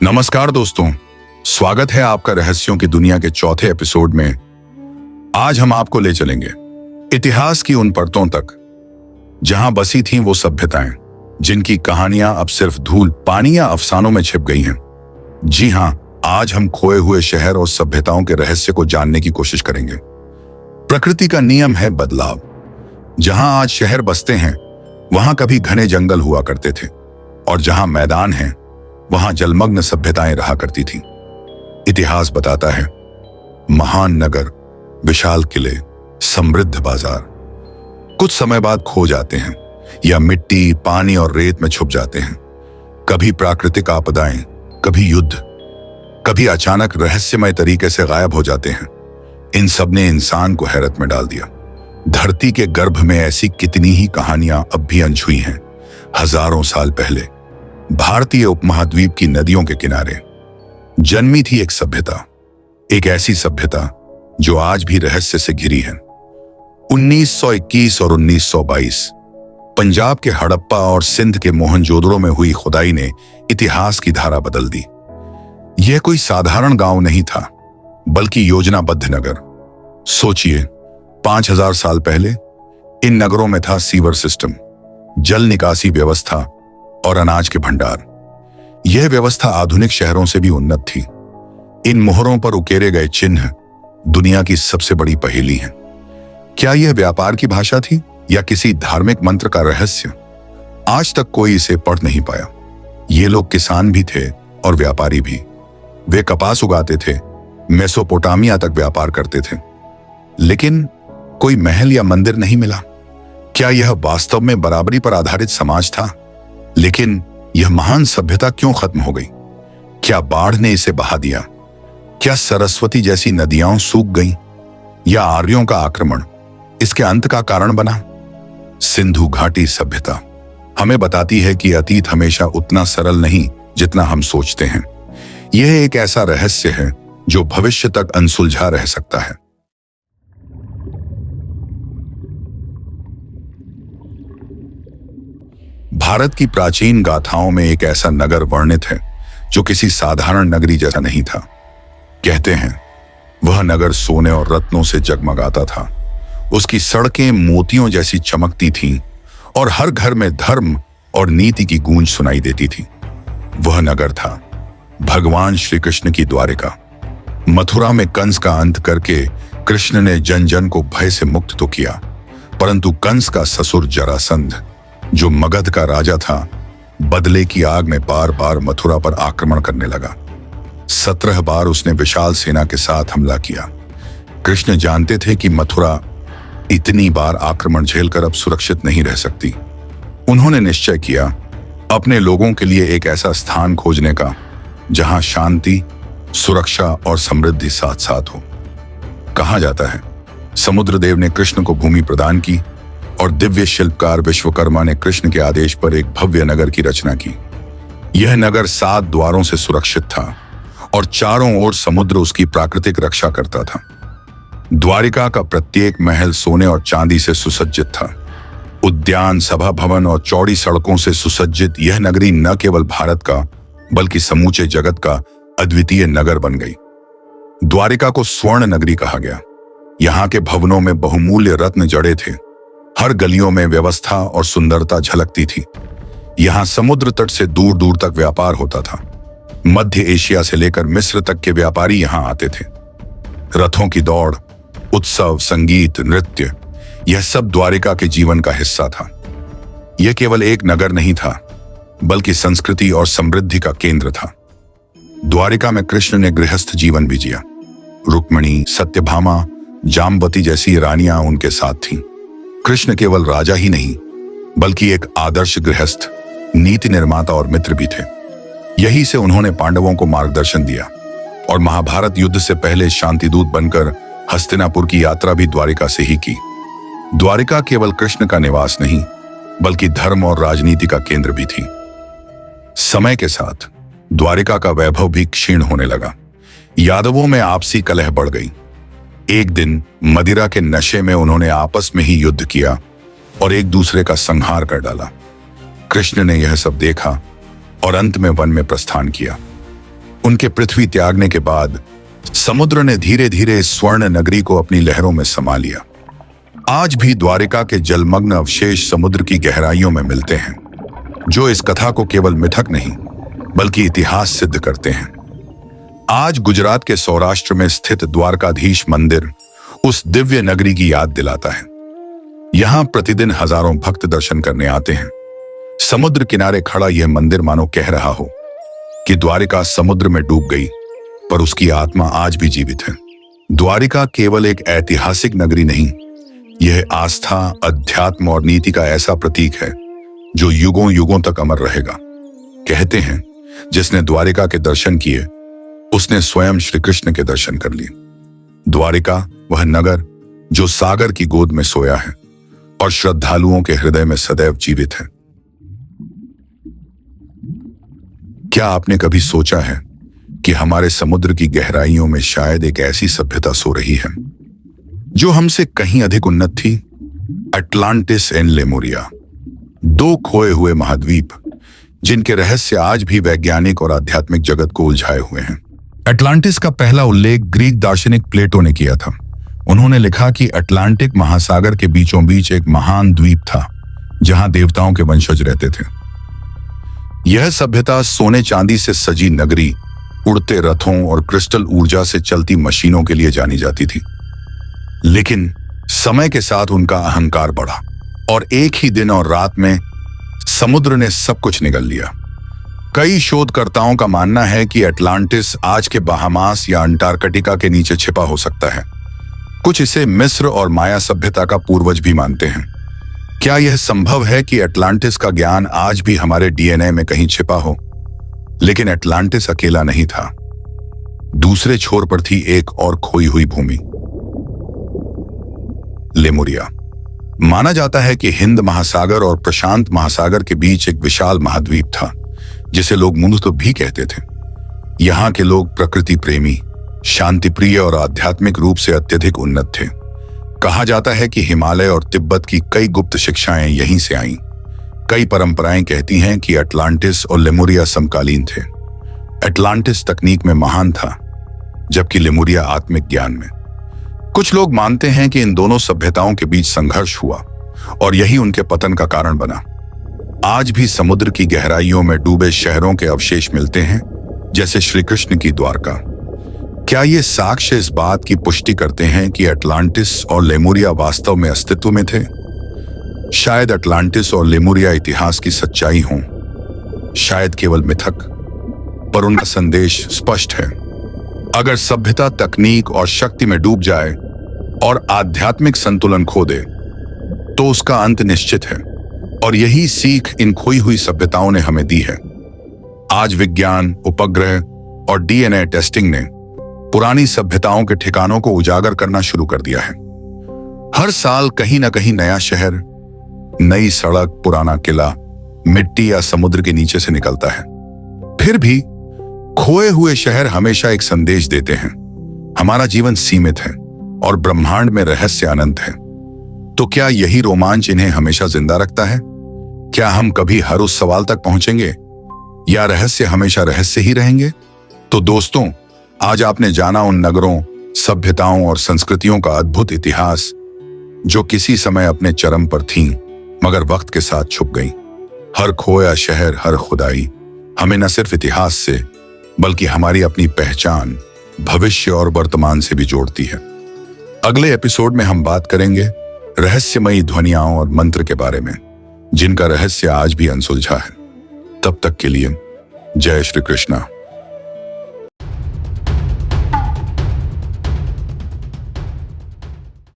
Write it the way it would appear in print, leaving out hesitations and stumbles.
नमस्कार दोस्तों, स्वागत है आपका रहस्यों की दुनिया के चौथे एपिसोड में। आज हम आपको ले चलेंगे इतिहास की उन परतों तक जहां बसी थीं वो सभ्यताएं जिनकी कहानियां अब सिर्फ धूल, पानी या अफसानों में छिप गई हैं। जी हां, आज हम खोए हुए शहर और सभ्यताओं के रहस्य को जानने की कोशिश करेंगे। प्रकृति का नियम है बदलाव। जहां आज शहर बसते हैं वहां कभी घने जंगल हुआ करते थे, और जहां मैदान है वहां जलमग्न सभ्यताएं रहा करती थीं। इतिहास बताता है, महान नगर, विशाल किले, समृद्ध बाजार कुछ समय बाद खो जाते हैं या मिट्टी, पानी और रेत में छुप जाते हैं। कभी प्राकृतिक आपदाएं, कभी युद्ध, कभी अचानक रहस्यमय तरीके से गायब हो जाते हैं। इन सब ने इंसान को हैरत में डाल दिया। धरती के गर्भ में ऐसी कितनी ही कहानियां अब भी अनछुई हैं। हजारों साल पहले भारतीय उपमहाद्वीप की नदियों के किनारे जन्मी थी एक सभ्यता, एक ऐसी सभ्यता जो आज भी रहस्य से घिरी है। 1921 और 1922 पंजाब के हड़प्पा और सिंध के मोहनजोदड़ो में हुई खुदाई ने इतिहास की धारा बदल दी। यह कोई साधारण गांव नहीं था, बल्कि योजनाबद्ध नगर। सोचिए, 5000 साल पहले इन नगरों में था सीवर सिस्टम, जल निकासी व्यवस्था और अनाज के भंडार। यह व्यवस्था आधुनिक शहरों से भी उन्नत थी। इन मोहरों पर उकेरे गए चिन्ह दुनिया की सबसे बड़ी पहेली हैं। क्या यह व्यापार की भाषा थी या किसी धार्मिक मंत्र का रहस्य? आज तक कोई इसे पढ़ नहीं पाया। ये लोग किसान भी थे और व्यापारी भी। वे कपास उगाते थे, मेसोपोटामिया तक व्यापार करते थे। लेकिन कोई महल या मंदिर नहीं मिला। क्या यह वास्तव में बराबरी पर आधारित समाज था? लेकिन यह महान सभ्यता क्यों खत्म हो गई? क्या बाढ़ ने इसे बहा दिया? क्या सरस्वती जैसी नदियां सूख गईं? या आर्यों का आक्रमण इसके अंत का कारण बना? सिंधु घाटी सभ्यता हमें बताती है कि अतीत हमेशा उतना सरल नहीं जितना हम सोचते हैं। यह एक ऐसा रहस्य है जो भविष्य तक अनसुलझा रह सकता है। भारत की प्राचीन गाथाओं में एक ऐसा नगर वर्णित है जो किसी साधारण नगरी जैसा नहीं था। कहते हैं वह नगर सोने और रत्नों से जगमगाता था। उसकी सड़कें मोतियों जैसी चमकती थीं और हर घर में धर्म और नीति की गूंज सुनाई देती थी। वह नगर था भगवान श्री कृष्ण की द्वारिका। मथुरा में कंस का अंत करके कृष्ण ने जन जन को भय से मुक्त तो किया, परंतु कंस का ससुर जरासंध, जो मगध का राजा था, बदले की आग में बार बार मथुरा पर आक्रमण करने लगा। 17 बार उसने विशाल सेना के साथ हमला किया। कृष्ण जानते थे कि मथुरा इतनी बार आक्रमण झेलकर अब सुरक्षित नहीं रह सकती। उन्होंने निश्चय किया अपने लोगों के लिए एक ऐसा स्थान खोजने का जहां शांति, सुरक्षा और समृद्धि साथ साथ हो। कहा जाता है समुद्रदेव ने कृष्ण को भूमि प्रदान की और दिव्य शिल्पकार विश्वकर्मा ने कृष्ण के आदेश पर एक भव्य नगर की रचना की। यह नगर 7 द्वारों से सुरक्षित था और चारों ओर समुद्र उसकी प्राकृतिक रक्षा करता था। द्वारिका का प्रत्येक महल सोने और चांदी से सुसज्जित था। उद्यान, सभा भवन और चौड़ी सड़कों से सुसज्जित यह नगरी न केवल भारत का बल्कि समूचे जगत का अद्वितीय नगर बन गई। द्वारिका को स्वर्ण नगरी कहा गया। यहाँ के भवनों में बहुमूल्य रत्न जड़े थे। हर गलियों में व्यवस्था और सुंदरता झलकती थी। यहां समुद्र तट से दूर दूर तक व्यापार होता था। मध्य एशिया से लेकर मिस्र तक के व्यापारी यहां आते थे। रथों की दौड़, उत्सव, संगीत, नृत्य, यह सब द्वारिका के जीवन का हिस्सा था। यह केवल एक नगर नहीं था, बल्कि संस्कृति और समृद्धि का केंद्र था। द्वारिका में कृष्ण ने गृहस्थ जीवन भी जिया। रुक्मिणी, सत्यभामा, जामवती जैसी रानियां उनके साथ थीं। कृष्ण केवल राजा ही नहीं, बल्कि एक आदर्श गृहस्थ, नीति निर्माता और मित्र भी थे। यही से उन्होंने पांडवों को मार्गदर्शन दिया और महाभारत युद्ध से पहले शांतिदूत बनकर हस्तिनापुर की यात्रा भी द्वारिका से ही की। द्वारिका केवल कृष्ण का निवास नहीं, बल्कि धर्म और राजनीति का केंद्र भी थी। समय के साथ द्वारिका का वैभव भी क्षीण होने लगा। यादवों में आपसी कलह बढ़ गई। एक दिन मदिरा के नशे में उन्होंने आपस में ही युद्ध किया और एक दूसरे का संहार कर डाला। कृष्ण ने यह सब देखा और अंत में वन में प्रस्थान किया। उनके पृथ्वी त्यागने के बाद समुद्र ने धीरे धीरे इस स्वर्ण नगरी को अपनी लहरों में समा लिया। आज भी द्वारिका के जलमग्न अवशेष समुद्र की गहराइयों में मिलते हैं, जो इस कथा को केवल मिथक नहीं बल्कि इतिहास सिद्ध करते हैं। आज गुजरात के सौराष्ट्र में स्थित द्वारकाधीश मंदिर उस दिव्य नगरी की याद दिलाता है। यहां प्रतिदिन हजारों भक्त दर्शन करने आते हैं। समुद्र किनारे खड़ा यह मंदिर मानो कह रहा हो कि द्वारिका समुद्र में डूब गई, पर उसकी आत्मा आज भी जीवित है। द्वारिका केवल एक ऐतिहासिक नगरी नहीं, यह आस्था, अध्यात्म और नीति का ऐसा प्रतीक है जो युगों युगों तक अमर रहेगा। कहते हैं, जिसने द्वारिका के दर्शन किए उसने स्वयं श्री कृष्ण के दर्शन कर लिए। द्वारिका वह नगर जो सागर की गोद में सोया है और श्रद्धालुओं के हृदय में सदैव जीवित है। क्या आपने कभी सोचा है कि हमारे समुद्र की गहराइयों में शायद एक ऐसी सभ्यता सो रही है जो हमसे कहीं अधिक उन्नत थी? अटलांटिस एंड लेमुरिया, दो खोए हुए महाद्वीप जिनके रहस्य आज भी वैज्ञानिक और आध्यात्मिक जगत को उलझाए हुए हैं। अटलांटिस का पहला उल्लेख ग्रीक दार्शनिक प्लेटो ने किया था। उन्होंने लिखा कि अटलांटिक महासागर के बीचों बीच एक महान द्वीप था जहां देवताओं के वंशज रहते थे। यह सभ्यता सोने चांदी से सजी नगरी, उड़ते रथों और क्रिस्टल ऊर्जा से चलती मशीनों के लिए जानी जाती थी। लेकिन समय के साथ उनका अहंकार बढ़ा और एक ही दिन और रात में समुद्र ने सब कुछ निगल लिया। कई शोधकर्ताओं का मानना है कि अटलांटिस आज के बहामास या अंटार्कटिका के नीचे छिपा हो सकता है। कुछ इसे मिस्र और माया सभ्यता का पूर्वज भी मानते हैं। क्या यह संभव है कि अटलांटिस का ज्ञान आज भी हमारे डीएनए में कहीं छिपा हो? लेकिन अटलांटिस अकेला नहीं था। दूसरे छोर पर थी एक और खोई हुई भूमि, लेमुरिया। माना जाता है कि हिंद महासागर और प्रशांत महासागर के बीच एक विशाल महाद्वीप था जिसे लोग मुनुत भी कहते थे। यहां के लोग प्रकृति प्रेमी, शांति प्रिय और आध्यात्मिक रूप से अत्यधिक उन्नत थे। कहा जाता है कि हिमालय और तिब्बत की कई गुप्त शिक्षाएं यहीं से आईं। कई परंपराएं कहती हैं कि अटलांटिस और लेमुरिया समकालीन थे। अटलांटिस तकनीक में महान था, जबकि लेमुरिया आत्मिक ज्ञान में। कुछ लोग मानते हैं कि इन दोनों सभ्यताओं के बीच संघर्ष हुआ और यही उनके पतन का कारण बना। आज भी समुद्र की गहराइयों में डूबे शहरों के अवशेष मिलते हैं, जैसे श्री कृष्ण की द्वारका। क्या ये साक्ष्य इस बात की पुष्टि करते हैं कि अटलांटिस और लेमुरिया वास्तव में अस्तित्व में थे? शायद अटलांटिस और लेमुरिया इतिहास की सच्चाई हों, शायद केवल मिथक, पर उनका संदेश स्पष्ट है। अगर सभ्यता तकनीक और शक्ति में डूब जाए और आध्यात्मिक संतुलन खो दे तो उसका अंत निश्चित है। और यही सीख इन खोई हुई सभ्यताओं ने हमें दी है। आज विज्ञान, उपग्रह और डीएनए टेस्टिंग ने पुरानी सभ्यताओं के ठिकानों को उजागर करना शुरू कर दिया है। हर साल कहीं ना कहीं नया शहर, नई सड़क, पुराना किला मिट्टी या समुद्र के नीचे से निकलता है। फिर भी खोए हुए शहर हमेशा एक संदेश देते हैं, हमारा जीवन सीमित है और ब्रह्मांड में रहस्य अनंत है। तो क्या यही रोमांच इन्हें हमेशा जिंदा रखता है? क्या हम कभी हर उस सवाल तक पहुंचेंगे या रहस्य हमेशा रहस्य ही रहेंगे? तो दोस्तों, आज आपने जाना उन नगरों, सभ्यताओं और संस्कृतियों का अद्भुत इतिहास जो किसी समय अपने चरम पर थीं मगर वक्त के साथ छुप गईं। हर खोया शहर, हर खुदाई हमें न सिर्फ इतिहास से बल्कि हमारी अपनी पहचान, भविष्य और वर्तमान से भी जोड़ती है। अगले एपिसोड में हम बात करेंगे रहस्यमयी ध्वनियां और मंत्र के बारे में, जिनका रहस्य आज भी अनसुलझा है। तब तक के लिए जय श्री कृष्णा।